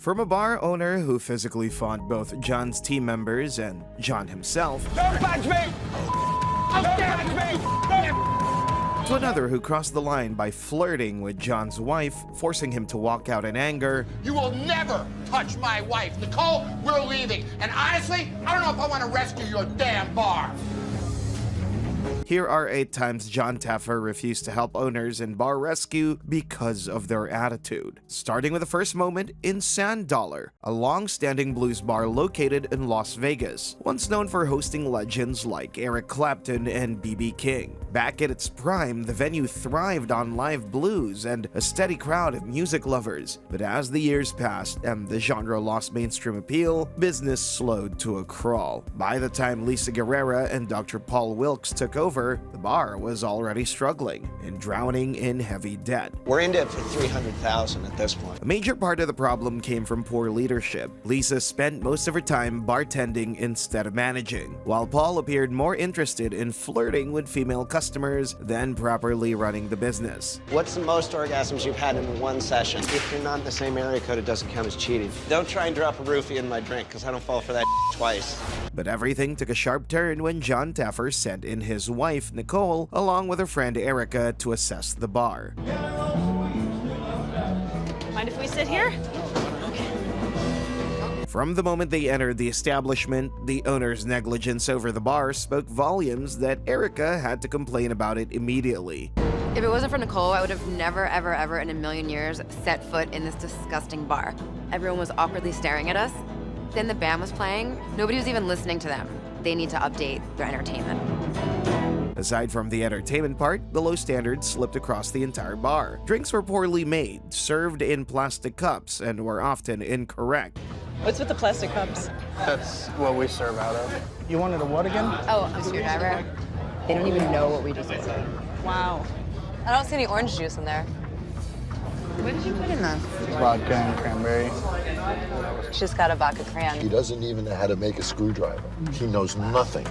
From a bar owner who physically fought both Jon's team members and Jon himself, Don't touch me! Don't touch me! to another who crossed the line by flirting with Jon's wife, forcing him to walk out in anger. You will never touch my wife. Nicole, we're leaving. And honestly, I don't know if I want to rescue your damn bar. Here are 8 times Jon Taffer refused to help owners in bar rescue because of their attitude. Starting with the first moment in Sand Dollar, a long-standing blues bar located in Las Vegas, once known for hosting legends like Eric Clapton and B.B. King. Back at its prime, the venue thrived on live blues and a steady crowd of music lovers. But as the years passed and the genre lost mainstream appeal, business slowed to a crawl. By the time Lisa Guerrera and Dr. Paul Wilkes took over, the bar was already struggling and drowning in heavy debt. We're into it for $300,000 at this point. A major part of the problem came from poor leadership. Lisa spent most of her time bartending instead of managing, while Paul appeared more interested in flirting with female customers than properly running the business. What's the most orgasms you've had in one session? If you're not in the same area code, it doesn't count as cheating. Don't try and drop a roofie in my drink, because I don't fall for that twice. But everything took a sharp turn when Jon Taffer sent in his wife, Nicole, along with her friend Erica to assess the bar. Mind if we sit here? From the moment they entered the establishment, the owner's negligence over the bar spoke volumes that Erica had to complain about it immediately. If it wasn't for Nicole, I would have never, ever, ever in a million years set foot in this disgusting bar. Everyone was awkwardly staring at us. Then the band was playing. Nobody was even listening to them. They need to update their entertainment. Aside from the entertainment part, the low standards slipped across the entire bar. Drinks were poorly made, served in plastic cups, and were often incorrect. What's with the plastic cups? That's what we serve out of. You wanted a what again? Oh, a screwdriver. They don't even know what we just ordered. Wow. I don't see any orange juice in there. What did you put in this? Vodka and cranberry. She just got a vodka cran. He doesn't even know how to make a screwdriver. He knows nothing.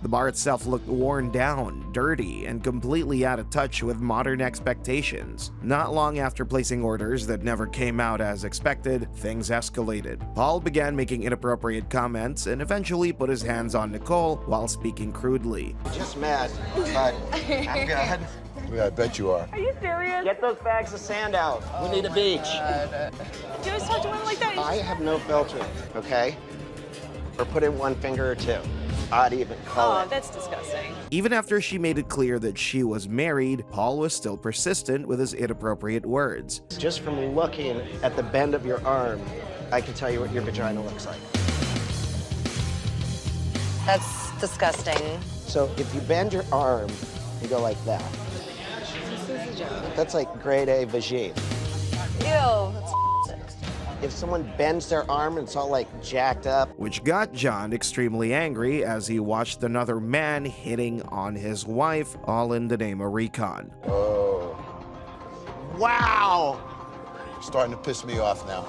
The bar itself looked worn down, dirty, and completely out of touch with modern expectations. Not long after placing orders that never came out as expected, things escalated. Paul began making inappropriate comments and eventually put his hands on Nicole while speaking crudely. Just mad, but I'm good. Yeah, I bet you are. Are you serious? Get those bags of sand out. We need a beach. Do you always talk to women like that? I have no filter, okay? Or put in one finger or two. Odd even color. Oh, that's disgusting. Even after she made it clear that she was married, Paul was still persistent with his inappropriate words. Just from looking at the bend of your arm, I can tell you what your vagina looks like. That's disgusting. So if you bend your arm, you go like that. That's like grade A vagine. Ew, that's If someone bends their arm and it's all like jacked up. Which got Jon extremely angry as he watched another man hitting on his wife, all in the name of recon. Oh, Wow! starting to piss me off now.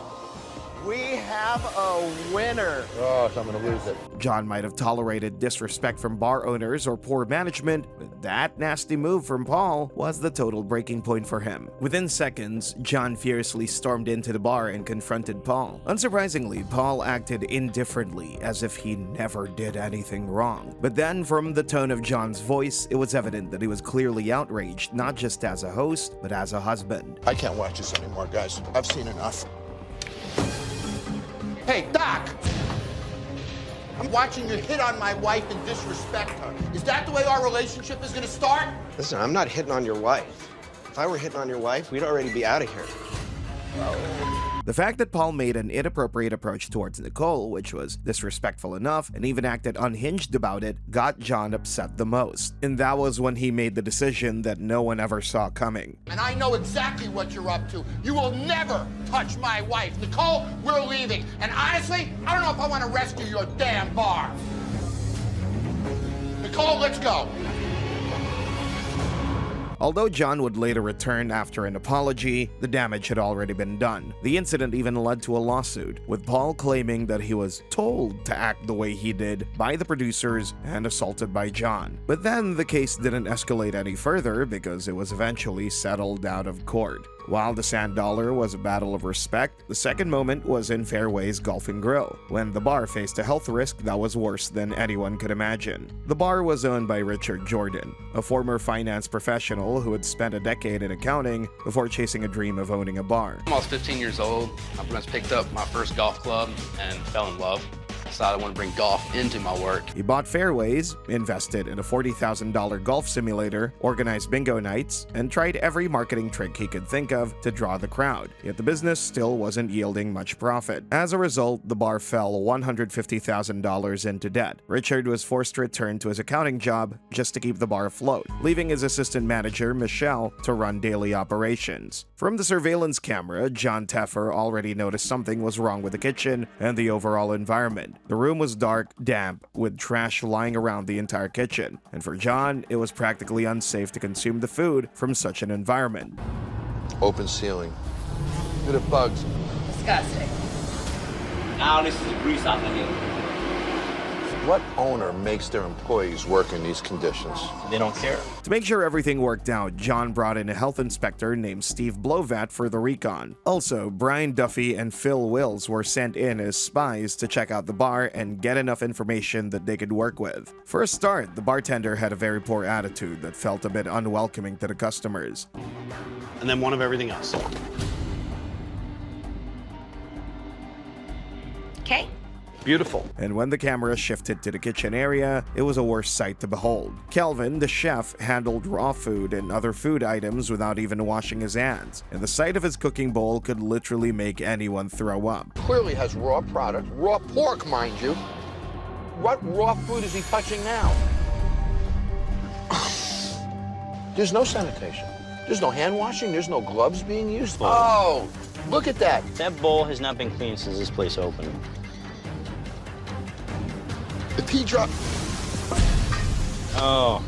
We have a winner. Oh, I'm gonna lose it. Jon might have tolerated disrespect from bar owners or poor management, but that nasty move from Paul was the total breaking point for him. Within seconds, Jon fiercely stormed into the bar and confronted Paul. Unsurprisingly, Paul acted indifferently, as if he never did anything wrong. But then, from the tone of Jon's voice, it was evident that he was clearly outraged, not just as a host, but as a husband. I can't watch this anymore, guys. I've seen enough. Hey, Doc! I'm watching you hit on my wife and disrespect her. Is that the way our relationship is gonna start? Listen, I'm not hitting on your wife. If I were hitting on your wife, we'd already be out of here. The fact that Paul made an inappropriate approach towards Nicole, which was disrespectful enough, and even acted unhinged about it, got Jon upset the most. And that was when he made the decision that no one ever saw coming. And I know exactly what you're up to. You will never touch my wife. Nicole, we're leaving. And honestly, I don't know if I want to rescue your damn bar. Nicole, let's go. Although Jon would later return after an apology, the damage had already been done. The incident even led to a lawsuit, with Paul claiming that he was told to act the way he did by the producers and assaulted by Jon. But then the case didn't escalate any further because it was eventually settled out of court. While the Sand Dollar was a battle of respect, the second moment was in Fairways Golf and Grill, when the bar faced a health risk that was worse than anyone could imagine. The bar was owned by Richard Jordan, a former finance professional who had spent a decade in accounting before chasing a dream of owning a bar. I was 15 years old. I pretty much picked up my first golf club and fell in love. Decided I want to bring golf into my work. He bought Fairways, invested in a $40,000 golf simulator, organized bingo nights, and tried every marketing trick he could think of to draw the crowd. Yet the business still wasn't yielding much profit. As a result, the bar fell $150,000 into debt. Richard was forced to return to his accounting job just to keep the bar afloat, leaving his assistant manager, Michelle, to run daily operations. From the surveillance camera, Jon Taffer already noticed something was wrong with the kitchen and the overall environment. The room was dark, damp, with trash lying around the entire kitchen, and for Jon, it was practically unsafe to consume the food from such an environment. Open ceiling. Look at the bugs. Disgusting. Now this is the grease out here. What owner makes their employees work in these conditions? They don't care. To make sure everything worked out, Jon brought in a health inspector named Steve Blovat for the recon. Also, Brian Duffy and Phil Wills were sent in as spies to check out the bar and get enough information that they could work with. For a start, the bartender had a very poor attitude that felt a bit unwelcoming to the customers. And then one of everything else. Okay. Beautiful. And when the camera shifted to the kitchen area, it was a worse sight to behold. Kelvin, the chef, handled raw food and other food items without even washing his hands, and the sight of his cooking bowl could literally make anyone throw up. Clearly has raw product, raw pork, mind you. What raw food is he touching now? There's no sanitation. There's no hand washing. There's no gloves being used. Oh, look at that. That bowl has not been cleaned since this place opened. The tea drop. Oh.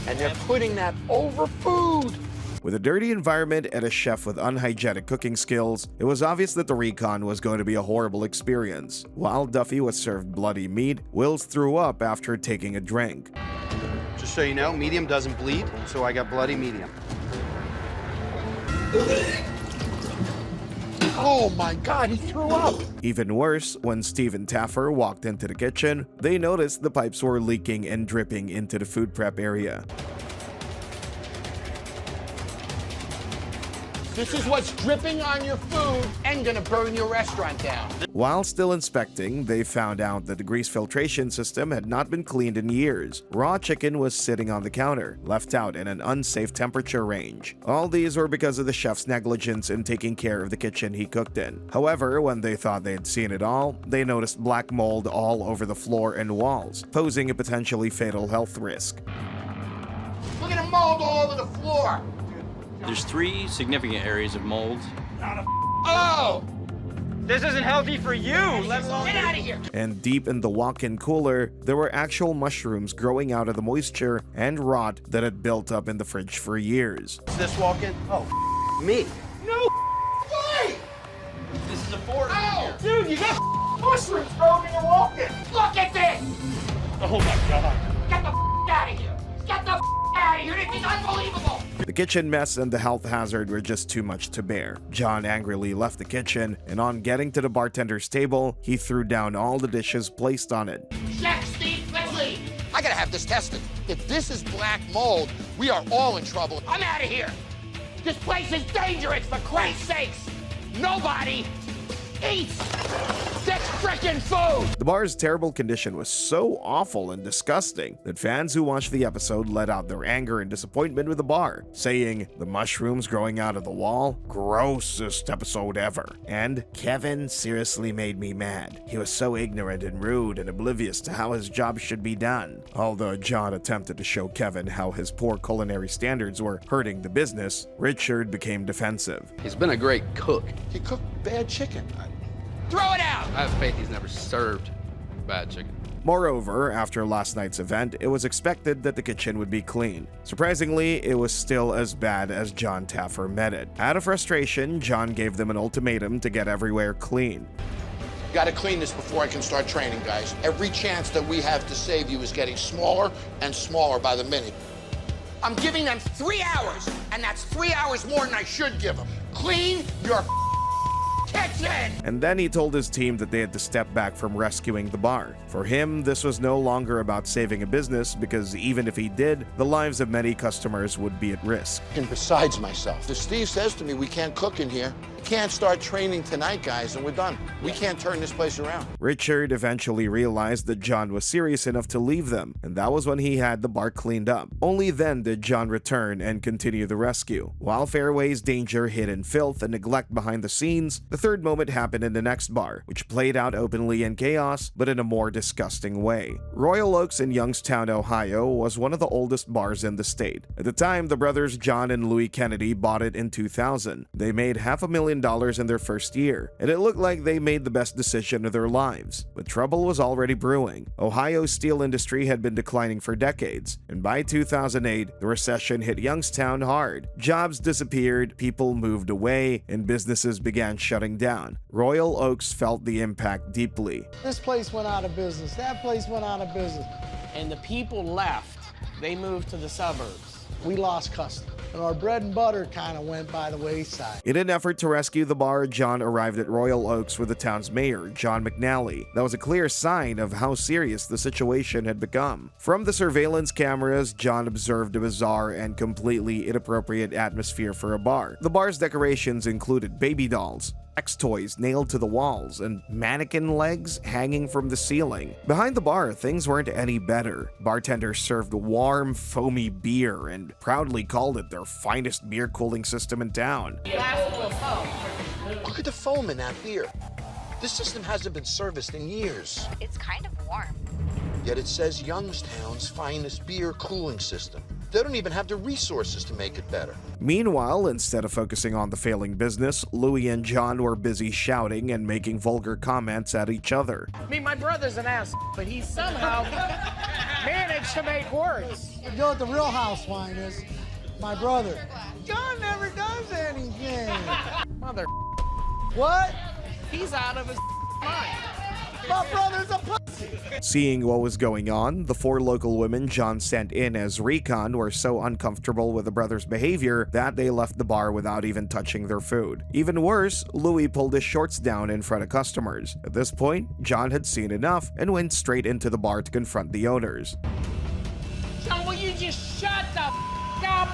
And they're putting that over food. With a dirty environment and a chef with unhygienic cooking skills, it was obvious that the recon was going to be a horrible experience. While Duffy was served bloody meat, Wills threw up after taking a drink. Just so you know, medium doesn't bleed, so I got bloody medium. Oh my God, he threw up. Even worse, when Steve and Taffer walked into the kitchen, they noticed the pipes were leaking and dripping into the food prep area. This is what's dripping on your food and gonna burn your restaurant down. While still inspecting, they found out that the grease filtration system had not been cleaned in years. Raw chicken was sitting on the counter, left out in an unsafe temperature range. All these were because of the chef's negligence in taking care of the kitchen he cooked in. However, when they thought they had seen it all, they noticed black mold all over the floor and walls, posing a potentially fatal health risk. Look at the mold all over the floor. There's 3 significant areas of mold. Oh! This isn't healthy for you, let alone... Get out of here! And deep in the walk-in cooler, there were actual mushrooms growing out of the moisture and rot that had built up in the fridge for years. Is this walk-in? Oh, me. No way! This is a fort. Oh! Dude, you got mushrooms growing in your walk-in! Look at this! Oh my God. Get the out of here! Get the out of here! This is unbelievable! The kitchen mess and the health hazard were just too much to bear. Jon angrily left the kitchen, and on getting to the bartender's table, he threw down all the dishes placed on it. Check, Steve, let's leave! I gotta have this tested. If this is black mold, we are all in trouble. I'm out of here! This place is dangerous, for Christ's sakes! Nobody eats this frickin' food! The bar's terrible condition was so awful and disgusting that fans who watched the episode let out their anger and disappointment with the bar, saying, "The mushrooms growing out of the wall? Grossest episode ever." And, "Kevin seriously made me mad. He was so ignorant and rude and oblivious to how his job should be done." Although Jon attempted to show Kevin how his poor culinary standards were hurting the business, Richard became defensive. He's been a great cook. He cooked bad chicken. Throw it out! I have faith he's never served bad chicken. Moreover, after last night's event, it was expected that the kitchen would be clean. Surprisingly, it was still as bad as Jon Taffer meant it. Out of frustration, Jon gave them an ultimatum to get everywhere clean. Gotta clean this before I can start training, guys. Every chance that we have to save you is getting smaller and smaller by the minute. I'm giving them 3 hours, and that's 3 hours more than I should give them. Clean your kitchen! And then he told his team that they had to step back from rescuing the bar. For him, this was no longer about saving a business, because even if he did, the lives of many customers would be at risk. And besides myself, if Steve says to me, we can't cook in here, we can't start training tonight, guys, and we're done. We can't turn this place around. Richard eventually realized that Jon was serious enough to leave them, and that was when he had the bar cleaned up. Only then did Jon return and continue the rescue. While Fairways' danger hid in filth and neglect behind the scenes, the third moment happened in the next bar, which played out openly in chaos, but in a more disgusting way. Royal Oaks in Youngstown, Ohio was one of the oldest bars in the state. At the time, the brothers John and Louis Kennedy bought it in 2000. They made $500,000 in their first year, and it looked like they made the best decision of their lives. But trouble was already brewing. Ohio's steel industry had been declining for decades, and by 2008, the recession hit Youngstown hard. Jobs disappeared, people moved away, and businesses began shutting down. Royal Oaks felt the impact deeply. This place went out of business. That place went out of business. And the people left. They moved to the suburbs. We lost customers, and our bread and butter kind of went by the wayside. In an effort to rescue the bar, Jon arrived at Royal Oaks with the town's mayor, John McNally. That was a clear sign of how serious the situation had become. From the surveillance cameras, Jon observed a bizarre and completely inappropriate atmosphere for a bar. The bar's decorations included baby dolls, sex toys nailed to the walls, and mannequin legs hanging from the ceiling. Behind the bar, things weren't any better. Bartenders served warm, foamy beer and proudly called it their finest beer cooling system in town. Look at the foam in that beer. This system hasn't been serviced in years. It's kind of warm. Yet it says Youngstown's finest beer cooling system. They don't even have the resources to make it better. Meanwhile, instead of focusing on the failing business, Louis and Jon were busy shouting and making vulgar comments at each other. I mean, my brother's an ass, but he somehow managed to make words. You know what the real housewine is? My brother. Jon never does anything. Mother. What? He's out of his mind. My brother's a pussy. Seeing what was going on, the 4 local women Jon sent in as recon were so uncomfortable with the brothers' behavior that they left the bar without even touching their food. Even worse, Louis pulled his shorts down in front of customers. At this point, Jon had seen enough and went straight into the bar to confront the owners. Jon, will you just shut the up?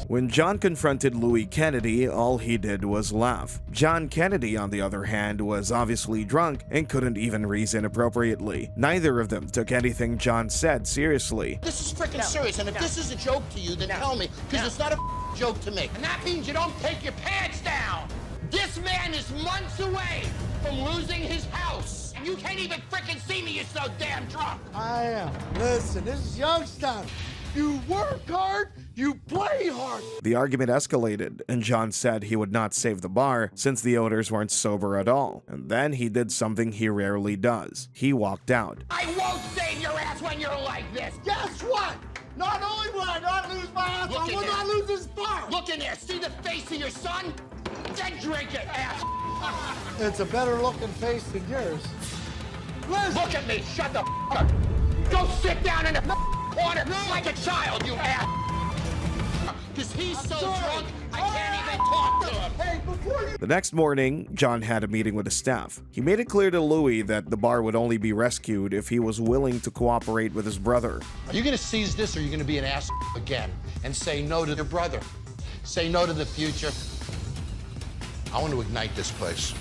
When Jon confronted Louis Kennedy, all he did was laugh. John Kennedy, on the other hand, was obviously drunk and couldn't even reason appropriately. Neither of them took anything Jon said seriously. This is freaking serious, and if this is a joke to you, then tell me, because it's not a joke to me. And that means you don't take your pants down. This man is months away from losing his house. And you can't even freaking see me, you're so damn drunk. I am. Listen, this is Youngstown. You work hard, you play hard. The argument escalated, and Jon said he would not save the bar since the owners weren't sober at all. And then he did something he rarely does. He walked out. I won't save your ass when you're like this. Guess what? Not only will I not lose my house, I will not lose this bar. Look in there. See the face of your son? Then drink it, ass. It's a better looking face than yours. Listen. Look at me. Shut the up. Go sit down in the corner like a child, you ass. Because he's so drunk, I can't even talk to him. Hey, before you... The next morning, Jon had a meeting with the staff. He made it clear to Louis that the bar would only be rescued if he was willing to cooperate with his brother. Are you going to seize this, or are you going to be an ass again and say no to your brother? Say no to the future? I want to ignite this place.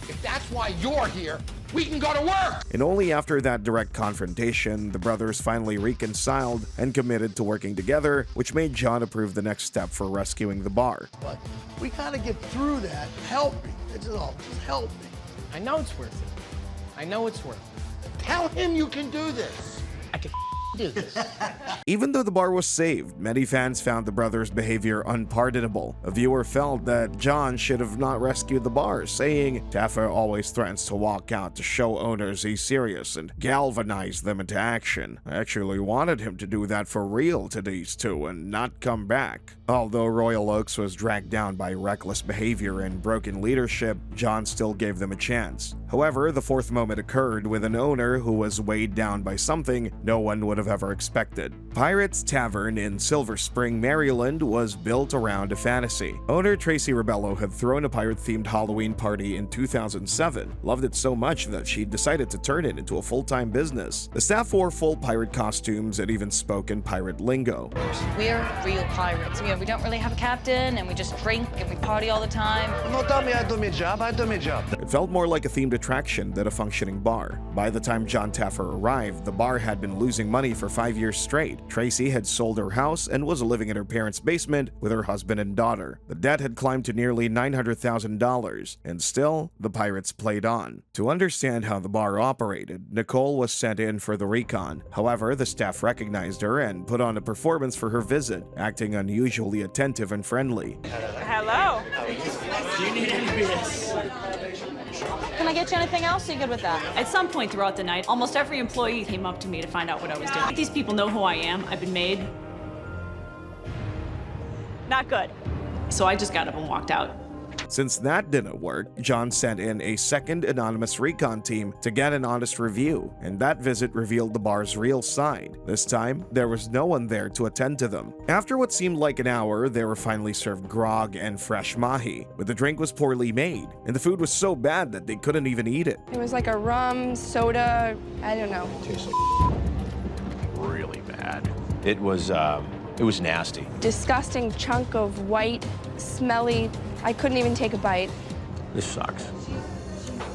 If that's why you're here, we can go to work! And only after that direct confrontation, the brothers finally reconciled and committed to working together, which made Jon approve the next step for rescuing the bar. But we gotta get through that. Help me. It's all. Just help me. I know it's worth it. I know it's worth it. Tell him you can do this. I can do this. Even though the bar was saved, many fans found the brothers' behavior unpardonable. A viewer felt that Jon should have not rescued the bar, saying Taffer always threatens to walk out to show owners he's serious and galvanize them into action. I actually wanted him to do that for real to these two and not come back. Although Royal Oaks was dragged down by reckless behavior and broken leadership, Jon still gave them a chance. However, the fourth moment occurred with an owner who was weighed down by something no one would have ever expected. Piratz Tavern in Silver Spring, Maryland was built around a fantasy. Owner Tracy Rebello had thrown a pirate-themed Halloween party in 2007, loved it so much that she decided to turn it into a full-time business. The staff wore full pirate costumes and even spoke in pirate lingo. We're real pirates. We don't really have a captain, and we just drink and we party all the time. No, tell me I do my job. I do my job. It felt more like a themed attraction than a functioning bar. By the time Jon Taffer arrived, the bar had been losing money for 5 years straight. Tracy had sold her house and was living in her parents' basement with her husband and daughter. The debt had climbed to nearly $900,000, and still, the pirates played on. To understand how the bar operated, Nicole was sent in for the recon. However, the staff recognized her and put on a performance for her visit, acting unusually attentive and friendly. Hello. Do you need any bits? Can I get you anything else? Are you good with that? At some point throughout the night, almost every employee came up to me to find out what I was doing. These people know who I am. I've been made. Not good. So I just got up and walked out. Since that didn't work, Jon sent in a second anonymous recon team to get an honest review, and that visit revealed the bar's real side. This time, there was no one there to attend to them. After what seemed like an hour, they were finally served grog and fresh mahi, but the drink was poorly made, and the food was so bad that they couldn't even eat it. It was like a rum, soda, I don't know. It tastes like really bad. It was nasty. Disgusting chunk of white, smelly. I couldn't even take a bite. This sucks.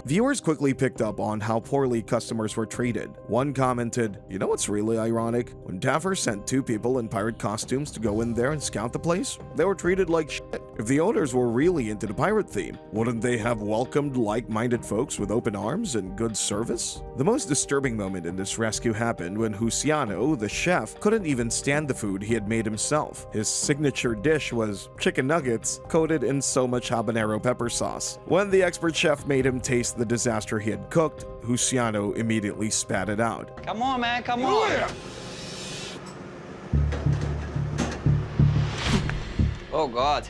Viewers quickly picked up on how poorly customers were treated. One commented, "You know what's really ironic? When Taffer sent 2 people in pirate costumes to go in there and scout the place, they were treated like shit. If the owners were really into the pirate theme, wouldn't they have welcomed like-minded folks with open arms and good service?" The most disturbing moment in this rescue happened when Luciano, the chef, couldn't even stand the food he had made himself. His signature dish was chicken nuggets coated in so much habanero pepper sauce. When the expert chef made him taste the disaster he had cooked, Luciano immediately spat it out. Come on, man, come on. Oh, God.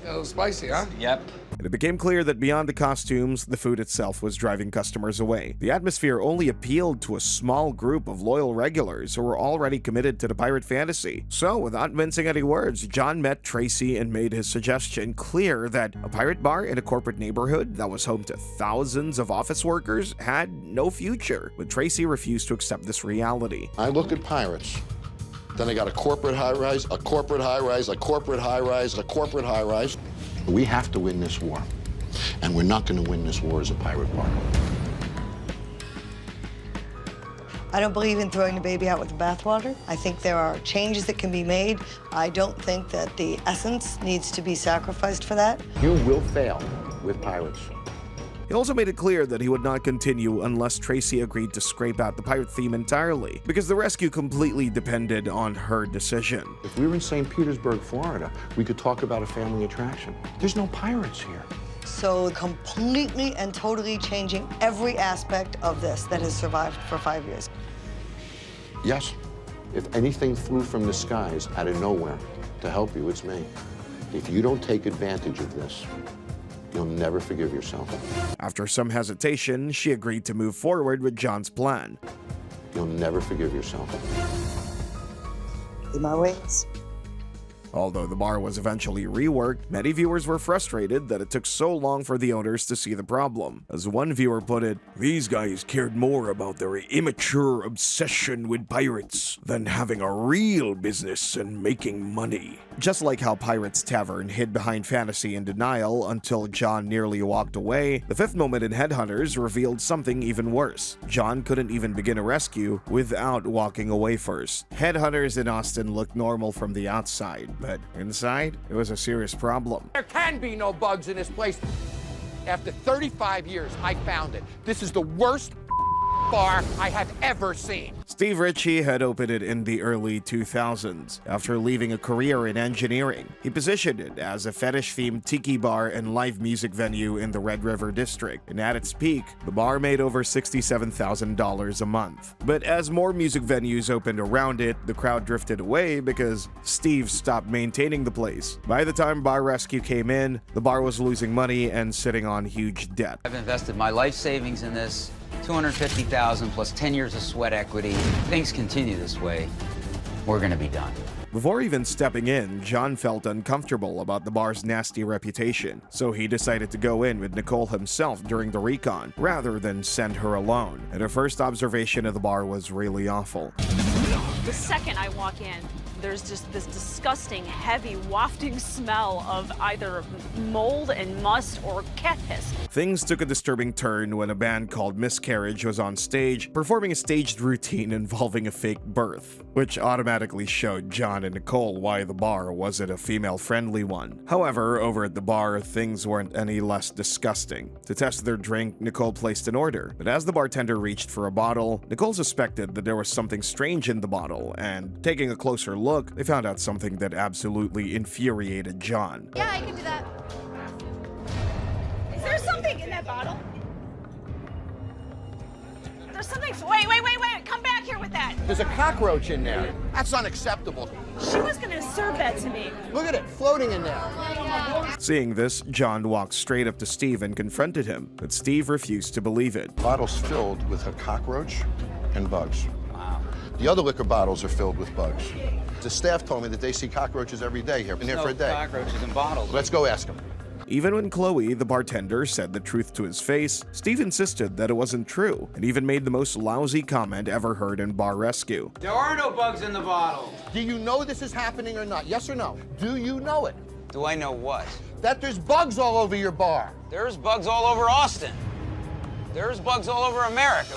A little spicy, huh? Yep. And it became clear that beyond the costumes, the food itself was driving customers away. The atmosphere only appealed to a small group of loyal regulars who were already committed to the pirate fantasy. So, without mincing any words, Jon met Tracy and made his suggestion clear that a pirate bar in a corporate neighborhood that was home to thousands of office workers had no future. But Tracy refused to accept this reality. I look at pirates. Then I got a corporate high-rise, a corporate high-rise, a corporate high-rise, a corporate high-rise. We have to win this war, and we're not going to win this war as a pirate bar. I don't believe in throwing the baby out with the bathwater. I think there are changes that can be made. I don't think that the essence needs to be sacrificed for that. You will fail with pirates. He also made it clear that he would not continue unless Tracy agreed to scrape out the pirate theme entirely, because the rescue completely depended on her decision. If we were in St. Petersburg, Florida, we could talk about a family attraction. There's no pirates here. So completely and totally changing every aspect of this that has survived for 5 years. Yes, if anything flew from the skies out of nowhere to help you, it's me. If you don't take advantage of this, you'll never forgive yourself. After some hesitation, she agreed to move forward with Jon's plan. You'll never forgive yourself. In my wings. Although the bar was eventually reworked, many viewers were frustrated that it took so long for the owners to see the problem. As one viewer put it, "These guys cared more about their immature obsession with pirates than having a real business and making money." Just like how Piratz Tavern hid behind fantasy and denial until Jon nearly walked away, the fifth moment in Headhunters revealed something even worse. Jon couldn't even begin a rescue without walking away first. Headhunters in Austin looked normal from the outside, but inside, it was a serious problem. There can be no bugs in this place. After 35 years, I found it. This is the worst bar I have ever seen. Steve Ritchie had opened it in the early 2000s. After leaving a career in engineering, he positioned it as a fetish-themed tiki bar and live music venue in the Red River district, and at its peak, the bar made over $67,000 a month. But as more music venues opened around it, the crowd drifted away because Steve stopped maintaining the place. By the time Bar Rescue came in, the bar was losing money and sitting on huge debt. I've invested my life savings in this, $250,000 plus 10 years of sweat equity. If things continue this way, we're gonna be done. Before even stepping in, Jon felt uncomfortable about the bar's nasty reputation, so he decided to go in with Nicole himself during the recon, rather than send her alone. And her first observation of the bar was really awful. The second I walk in, there's just this disgusting, heavy, wafting smell of either mold and must or cat piss. Things took a disturbing turn when a band called Miscarriage was on stage, performing a staged routine involving a fake birth, which automatically showed Jon and Nicole why the bar wasn't a female-friendly one. However, over at the bar, things weren't any less disgusting. To test their drink, Nicole placed an order, but as the bartender reached for a bottle, Nicole suspected that there was something strange in the bottle, and taking a closer look, they found out something that absolutely infuriated Jon. Yeah, I can do that. Is there something in that bottle? There's something. Wait. Come back here with that. There's a cockroach in there. That's unacceptable. She was gonna serve that to me. Look at it, floating in there. Seeing this, Jon walked straight up to Steve and confronted him, but Steve refused to believe it. Bottles filled with a cockroach and bugs. The other liquor bottles are filled with bugs. The staff told me that they see cockroaches every day here. Been here for a day. Cockroaches in bottles. Let's go ask them. Even when Chloe, the bartender, said the truth to his face, Steve insisted that it wasn't true, and even made the most lousy comment ever heard in Bar Rescue. There are no bugs in the bottle. Do you know this is happening or not? Yes or no? Do you know it? Do I know what? That there's bugs all over your bar. There's bugs all over Austin. There's bugs all over America.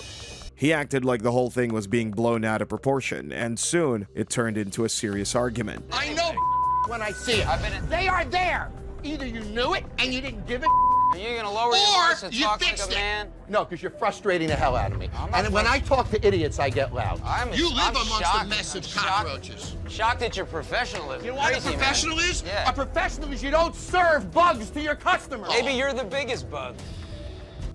He acted like the whole thing was being blown out of proportion, and soon it turned into a serious argument. I know when I see it. They are there. Either you knew it and you didn't give it, Are you gonna lower your voice and you talk like fixed a man? No, because you're frustrating the hell out of me. I'm not And when I talk to idiots, I get loud. I'm shocked. cockroaches. Shocked at your professionalism. You know what Crazy, a professional man. is? Yeah. A professional is you don't serve bugs to your customers. Maybe you're the biggest bug.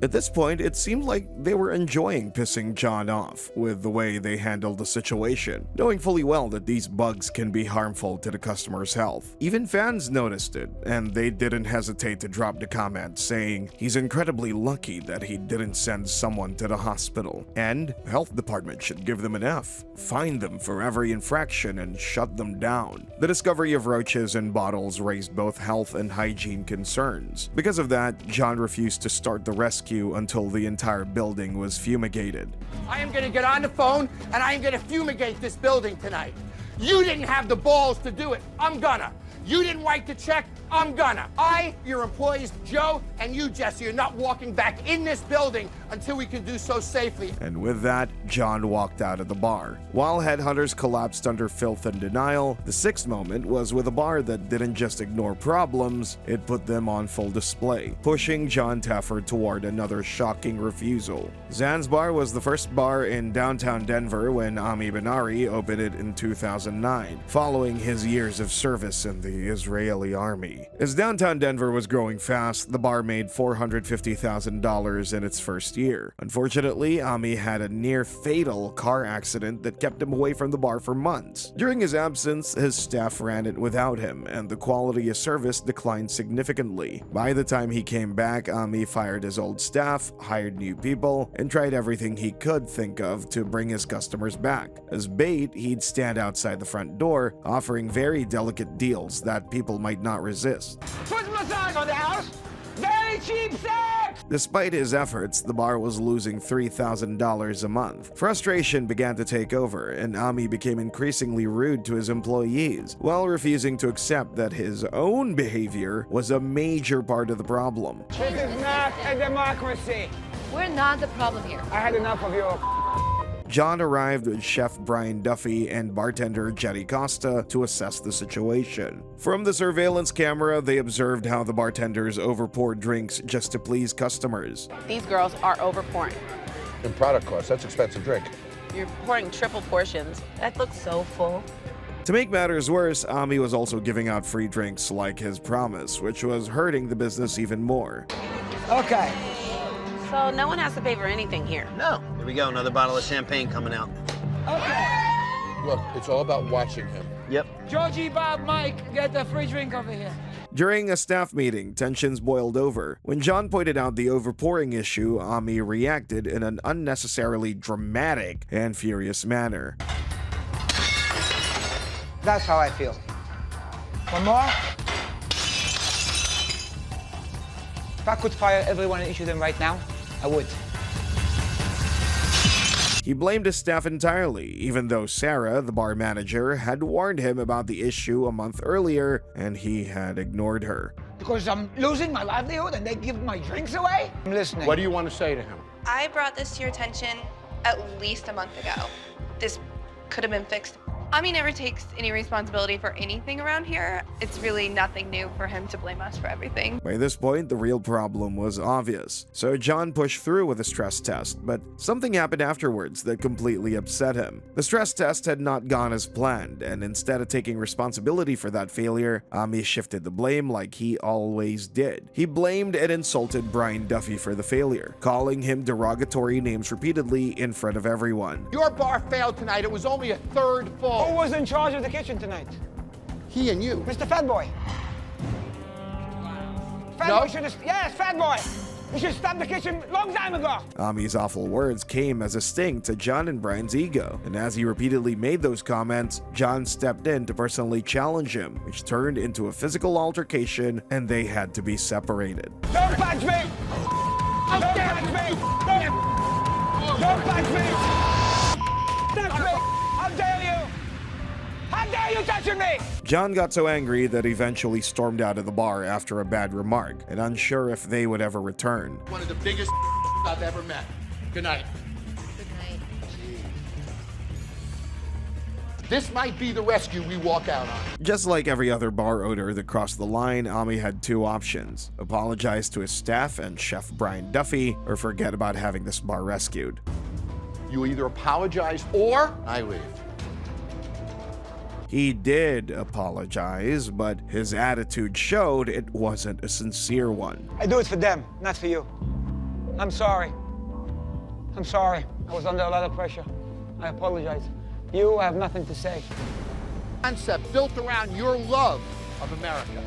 At this point, it seemed like they were enjoying pissing Jon off with the way they handled the situation, knowing fully well that these bugs can be harmful to the customer's health. Even fans noticed it, and they didn't hesitate to drop the comment saying he's incredibly lucky that he didn't send someone to the hospital, and the health department should give them an F, fine them for every infraction, and shut them down. The discovery of roaches in bottles raised both health and hygiene concerns. Because of that, Jon refused to start the rescue until the entire building was fumigated. I am going to get on the phone and I am going to fumigate this building tonight. You didn't have the balls to do it. I'm gonna. You didn't write the check. I'm gonna. Your employees, Joe, and you, Jesse, are not walking back in this building until we can do so safely. And with that, Jon walked out of the bar. While headhunters collapsed under filth and denial, the sixth moment was with a bar that didn't just ignore problems, it put them on full display, pushing Jon Taffer toward another shocking refusal. Xansbar was the first bar in downtown Denver when Ami Benari opened it in 2009, following his years of service in the Israeli army. As downtown Denver was growing fast, the bar made $450,000 in its first year. Unfortunately, Ami had a near-fatal car accident that kept him away from the bar for months. During his absence, his staff ran it without him, and the quality of service declined significantly. By the time he came back, Ami fired his old staff, hired new people, and tried everything he could think of to bring his customers back. As bait, he'd stand outside the front door, offering very delicate deals that people might not resist. Put massage on the house. Very cheap sex. Despite his efforts, the bar was losing $3,000 a month. Frustration began to take over, and Ami became increasingly rude to his employees, while refusing to accept that his own behavior was a major part of the problem. This is not a democracy. We're not the problem here. I had enough of your. Jon arrived with Chef Brian Duffy and bartender Jetty Costa to assess the situation. From the surveillance camera, they observed how the bartenders overpoured drinks just to please customers. These girls are overpouring. And product cost, that's expensive drink. You're pouring triple portions. That looks so full. To make matters worse, Ami was also giving out free drinks like his promise, which was hurting the business even more. Okay. So no one has to pay for anything here. No. Here we go, another bottle of champagne coming out. Okay. Look, it's all about watching him. Yep. Georgie, Bob, Mike, get a free drink over here. During a staff meeting, tensions boiled over. When Jon pointed out the overpouring issue, Ami reacted in an unnecessarily dramatic and furious manner. That's how I feel. One more. If I could fire everyone and issue them right now, I would. He blamed his staff entirely, even though Sarah, the bar manager, had warned him about the issue a month earlier, and he had ignored her. Because I'm losing my livelihood and they give my drinks away? I'm listening. What do you want to say to him? I brought this to your attention at least a month ago. This could have been fixed. Ami never takes any responsibility for anything around here. It's really nothing new for him to blame us for everything. By this point, the real problem was obvious. So Jon pushed through with a stress test, but something happened afterwards that completely upset him. The stress test had not gone as planned, and instead of taking responsibility for that failure, Ami shifted the blame like he always did. He blamed and insulted Brian Duffy for the failure, calling him derogatory names repeatedly in front of everyone. Your bar failed tonight. It was only a third full. Who was in charge of the kitchen tonight? He and you. Mr. Fat Boy. Fat No. Boy should have... Yes, Fat Boy. You should stop the kitchen long time ago. Ami's awful words came as a sting to Jon and Brian's ego, and as he repeatedly made those comments, Jon stepped in to personally challenge him, which turned into a physical altercation, and they had to be separated. Don't punch me! Don't punch me! Don't punch me! Touch me! How dare you! How dare you touch me! Jon got so angry that he eventually stormed out of the bar after a bad remark, and unsure if they would ever return. One of the biggest I've ever met. Good night. Good night. This might be the rescue we walk out on. Just like every other bar owner that crossed the line, Ami had two options: apologize to his staff and Chef Brian Duffy, or forget about having this bar rescued. You either apologize or I leave. He did apologize, but his attitude showed it wasn't a sincere one. I do it for them, not for you. I'm sorry. I'm sorry. I was under a lot of pressure. I apologize. You have nothing to say. Concept built around your love of America.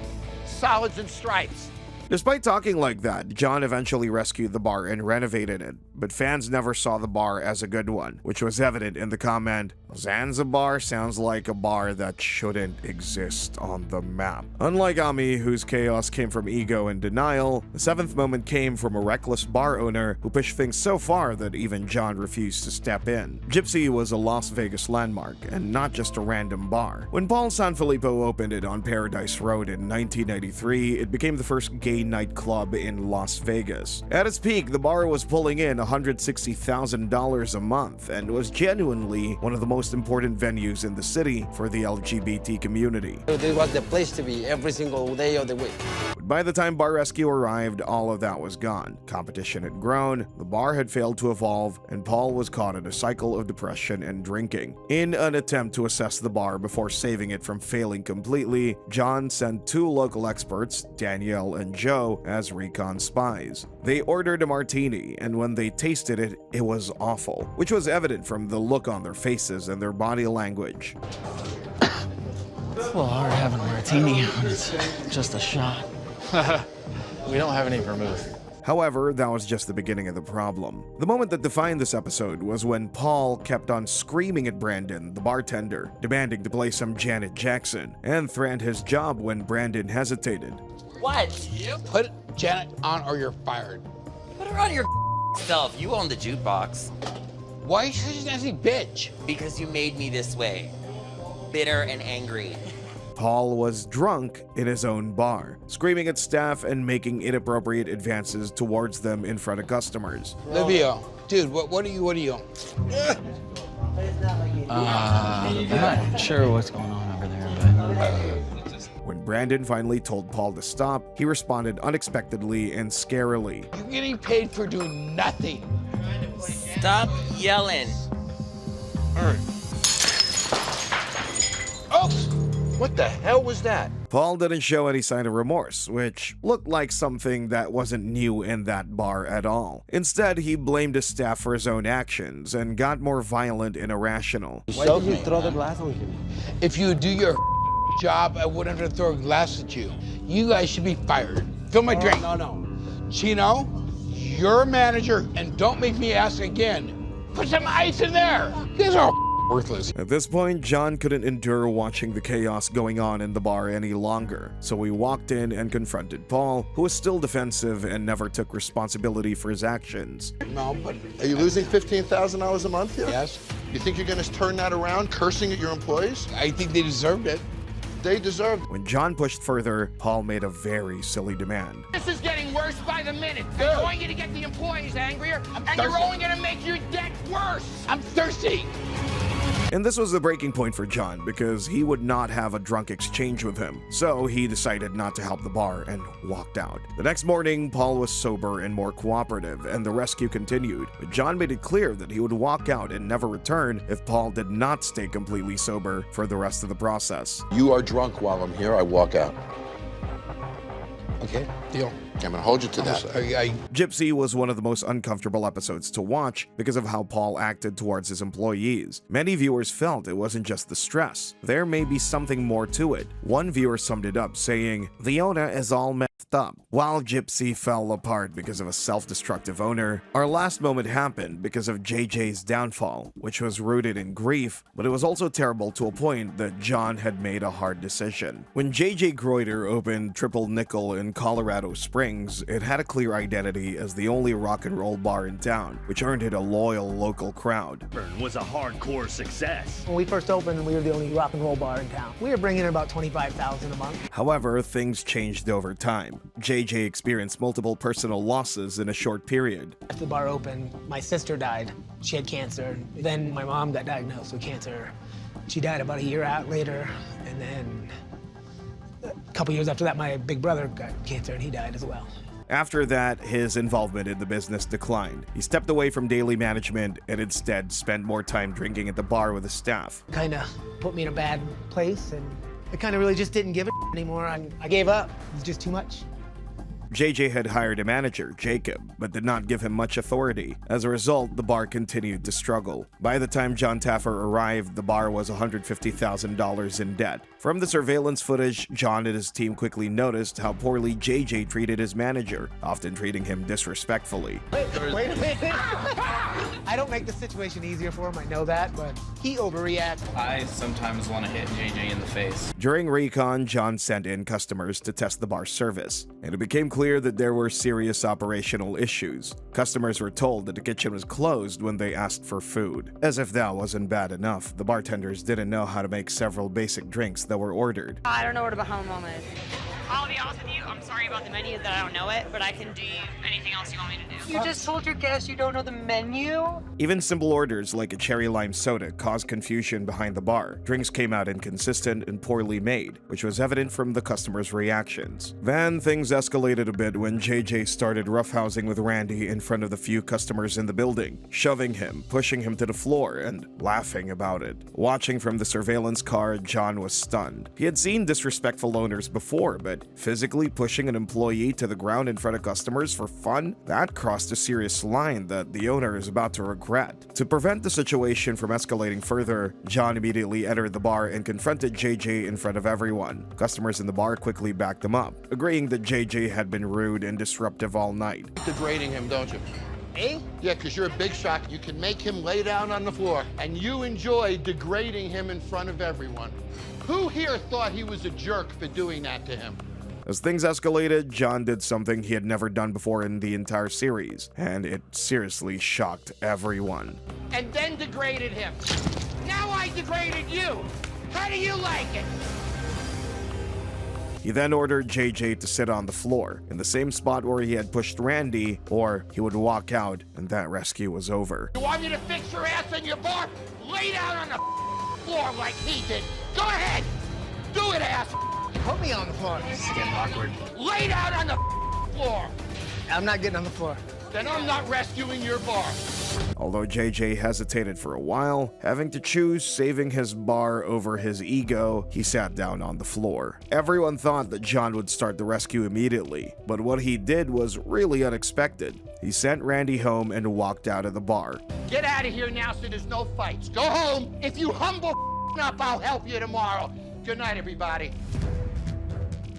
Solids and stripes. Despite talking like that, Jon eventually rescued the bar and renovated it, but fans never saw the bar as a good one, which was evident in the comment, "Xansbar sounds like a bar that shouldn't exist on the map." Unlike Ami, whose chaos came from ego and denial, the seventh moment came from a reckless bar owner who pushed things so far that even Jon refused to step in. Gypsy was a Las Vegas landmark, and not just a random bar. When Paul Sanfilippo opened it on Paradise Road in 1993, it became the first gay nightclub in Las Vegas. At its peak, the bar was pulling in $160,000 a month and was genuinely one of the most important venues in the city for the LGBT community. It was the place to be every single day of the week. But by the time Bar Rescue arrived, all of that was gone. Competition had grown, the bar had failed to evolve, and Paul was caught in a cycle of depression and drinking. In an attempt to assess the bar before saving it from failing completely, Jon sent two local experts, Danielle and Joe, as recon spies. They ordered a martini, and when they tasted it, it was awful, which was evident from the look on their faces and their body language. It's a little hard having a martini when it's just a shot. We don't have any vermouth. However, that was just the beginning of the problem. The moment that defined this episode was when Paul kept on screaming at Brandon, the bartender, demanding to play some Janet Jackson, and threatened his job when Brandon hesitated. What? Put Janet on or you're fired. Put her on your self. You own the jukebox. Why is she a nasty bitch? Because you made me this way. Bitter and angry. Paul was drunk in his own bar, screaming at staff and making inappropriate advances towards them in front of customers. Livio, dude, what are you? I'm not sure what's going on over there, but... When Brandon finally told Paul to stop, he responded unexpectedly and scarily. You're getting paid for doing nothing. Stop yelling. All right. Oops! What the hell was that? Paul didn't show any sign of remorse, which looked like something that wasn't new in that bar at all. Instead, he blamed his staff for his own actions and got more violent and irrational. Why did you throw the glass on him? If you do your job, I wouldn't have to throw a glass at you. You guys should be fired. Fill my drink. No. Chino, you're a manager, and don't make me ask again. Put some ice in there. You guys are worthless. At this point, Jon couldn't endure watching the chaos going on in the bar any longer, so he walked in and confronted Paul, who was still defensive and never took responsibility for his actions. No, but... Are you losing $15,000 a month here? Yes. You think you're gonna turn that around, cursing at your employees? I think they deserved it. They deserved it. When Jon pushed further, Paul made a very silly demand. This is getting worse by the minute. And you're only gonna get the employees angrier, and you're only gonna make your debt worse. I'm thirsty. And this was the breaking point for Jon, because he would not have a drunk exchange with him. So he decided not to help the bar and walked out. The next morning, Paul was sober and more cooperative, and the rescue continued. But Jon made it clear that he would walk out and never return if Paul did not stay completely sober for the rest of the process. You are drunk while I'm here, I walk out. Okay, deal. I'm gonna hold you to that. Gypsy was one of the most uncomfortable episodes to watch because of how Paul acted towards his employees. Many viewers felt it wasn't just the stress. There may be something more to it. One viewer summed it up saying, "The owner is all messed up." While Gypsy fell apart because of a self-destructive owner, our last moment happened because of JJ's downfall, which was rooted in grief, but it was also terrible to a point that Jon had made a hard decision. When JJ Greuter opened Triple Nickel in Colorado Springs, it had a clear identity as the only rock and roll bar in town, which earned it a loyal local crowd. Was a hardcore success. When we first opened, we were the only rock and roll bar in town. We were bringing in about $25,000 a month. However, things changed over time. JJ experienced multiple personal losses in a short period. After the bar opened, my sister died. She had cancer. Then my mom got diagnosed with cancer. She died about a year out later, and then a couple years after that, my big brother got cancer and he died as well. After that, his involvement in the business declined. He stepped away from daily management and instead spent more time drinking at the bar with his staff. Kind of put me in a bad place, and I kind of really just didn't give a anymore. I gave up. It was just too much. JJ had hired a manager, Jacob, but did not give him much authority. As a result, the bar continued to struggle. By the time Jon Taffer arrived, the bar was $150,000 in debt. From the surveillance footage, Jon and his team quickly noticed how poorly JJ treated his manager, often treating him disrespectfully. Wait a minute. I don't make the situation easier for him, I know that, but he overreacts. I sometimes want to hit JJ in the face. During recon, Jon sent in customers to test the bar's service, and it became clear that there were serious operational issues. Customers were told that the kitchen was closed when they asked for food. As if that wasn't bad enough, the bartenders didn't know how to make several basic drinks that were ordered. I don't know where the Bahama is. I'll be honest with you, I'm sorry about the menu that I don't know it, but I can do anything else you want me to do. You just told your guests you don't know the menu? Even simple orders like a cherry lime soda caused confusion behind the bar. Drinks came out inconsistent and poorly made, which was evident from the customers' reactions. Then things escalated a bit when JJ started roughhousing with Randy in front of the few customers in the building, shoving him, pushing him to the floor, and laughing about it. Watching from the surveillance car, Jon was stunned. He had seen disrespectful owners before, but physically pushing an employee to the ground in front of customers for fun? That crossed a serious line that the owner is about to regret. To prevent the situation from escalating further, Jon immediately entered the bar and confronted JJ in front of everyone. Customers in the bar quickly backed him up, agreeing that JJ had been rude and disruptive all night. Degrading him, don't you? Eh? Yeah, because you're a big shot. You can make him lay down on the floor, and you enjoy degrading him in front of everyone. Who here thought he was a jerk for doing that to him? As things escalated, Jon did something he had never done before in the entire series, and it seriously shocked everyone. And then degraded him. Now I degraded you. How do you like it? He then ordered JJ to sit on the floor, in the same spot where he had pushed Randy, or he would walk out and that rescue was over. You want me to fix your ass in your bar? Lay down on the floor like he did. Go ahead. Do it, ass. Put me on the floor. This is getting awkward. Lay down on the floor. I'm not getting on the floor. Then I'm not rescuing your bar. Although JJ hesitated for a while, having to choose saving his bar over his ego, he sat down on the floor. Everyone thought that Jon would start the rescue immediately, but what he did was really unexpected. He sent Randy home and walked out of the bar. Get out of here now so there's no fights. Go home. If you humble up, I'll help you tomorrow. Good night, everybody.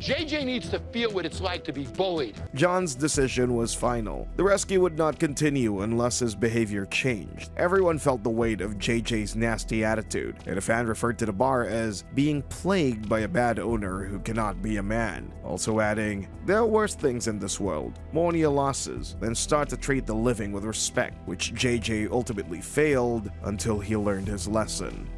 JJ needs to feel what it's like to be bullied. Jon's decision was final. The rescue would not continue unless his behavior changed. Everyone felt the weight of JJ's nasty attitude, and a fan referred to the bar as being plagued by a bad owner who cannot be a man, also adding, "There are worse things in this world. Mourn your losses, then start to treat the living with respect," which JJ ultimately failed until he learned his lesson.